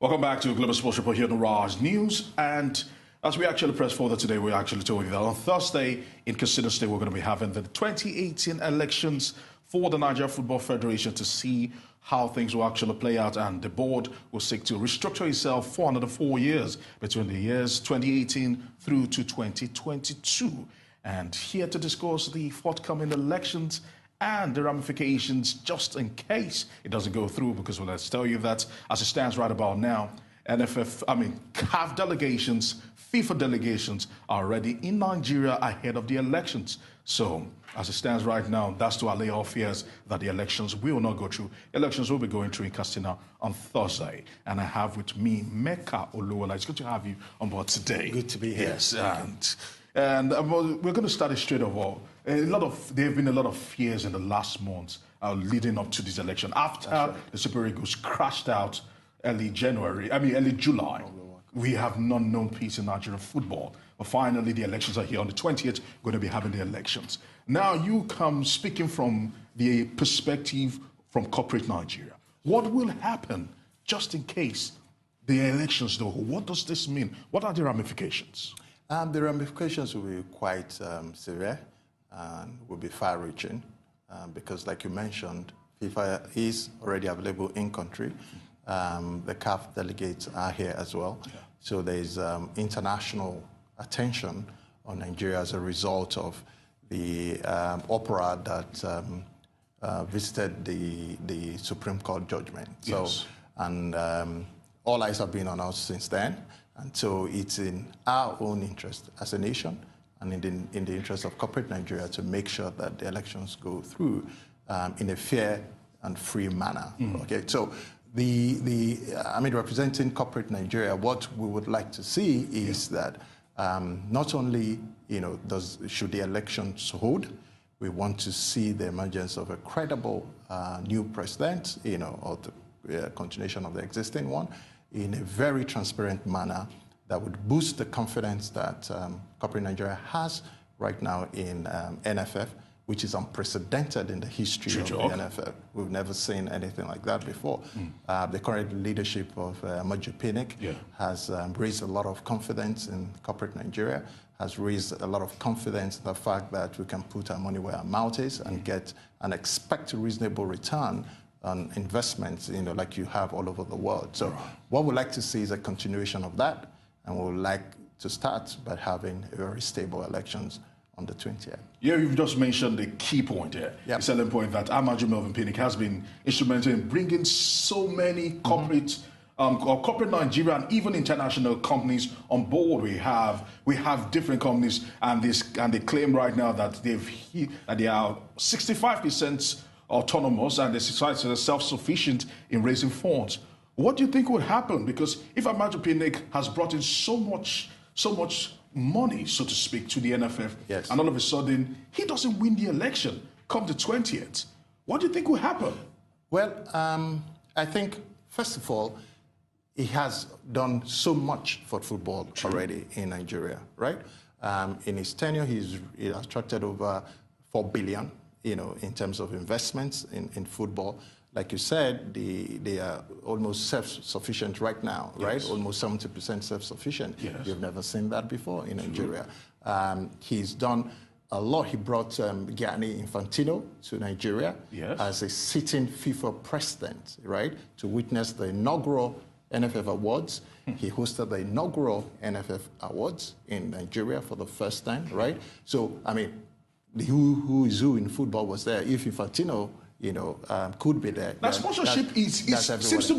Welcome back to Global Sports Report here on the Raj News. And as we actually press forward today, we actually told you that on Thursday in Casino State, we're going to be having the 2018 elections for the Nigerian Football Federation to see how things will actually play out. And the board will seek to restructure itself for another 4 years between the years 2018 through to 2022. And here to discuss the forthcoming elections and the ramifications just in case it doesn't go through, because let's tell you that as it stands right about now, CAF delegations, FIFA delegations are already in Nigeria ahead of the elections. So as it stands right now, that's to allay all fears that the elections will not go through. Elections will be going through in Castina on Thursday. And I have with me Meka Olowola. It's good to have you on board today. Good to be here. Yes, and we're going to start it straight off. There have been a lot of fears in the last months leading up to this election. After the Super Eagles crashed out early July, we have not known peace in Nigerian football. But finally, the elections are here on the 20th. We're going to be having the elections. Now, you come speaking from the perspective from corporate Nigeria. What will happen just in case the elections, though? What does this mean? What are the ramifications? The ramifications will be quite severe and will be far-reaching because, like you mentioned, FIFA is already available in country. The CAF delegates are here as well. Yeah. So there's international attention on Nigeria as a result of the opera that visited the Supreme Court judgment. Yes. So, and all eyes have been on us since then. And so it's in our own interest as a nation and in the interest of corporate Nigeria to make sure that the elections go through in a fair and free manner. Okay, so representing corporate Nigeria, what we would like to see is that not only should the elections hold, we want to see the emergence of a credible new president, or the continuation of the existing one, in a very transparent manner that would boost the confidence that corporate Nigeria has right now in NFF, which is unprecedented in the history of the NFF. We've never seen anything like that before. The current leadership of Meka has raised a lot of confidence in corporate Nigeria, has raised a lot of confidence in the fact that we can put our money where our mouth is and get and expect a reasonable return on investments, like you have all over the world. So what we'd like to see is a continuation of that, and we would like to start by having very stable elections on the 20th. Yeah, you've just mentioned the key point here. Yep. The selling point that Amaju Melvin Pinnick has been instrumental in bringing so many corporate corporate Nigeria and even international companies on board. We have different companies, and they claim right now that they are 65% autonomous and the society is self-sufficient in raising funds. What do you think would happen? Because if Amaju Pinnick has brought in so much money, so to speak, to the NFF, and all of a sudden he doesn't win the election come the 20th, what do you think will happen? Well, I think, first of all, he has done so much for football already in Nigeria, right? In his tenure, he attracted over 4 billion, in terms of investments in football. Like you said, they are almost self-sufficient right now, right? Almost 70% self-sufficient. Yes. You've never seen that before in Nigeria. He's done a lot. He brought Gianni Infantino to Nigeria as a sitting FIFA president, right? To witness the inaugural NFF Awards. He hosted the inaugural NFF Awards in Nigeria for the first time, right? So, who is who in football was there. If Infantino, could be there. That sponsorship seems to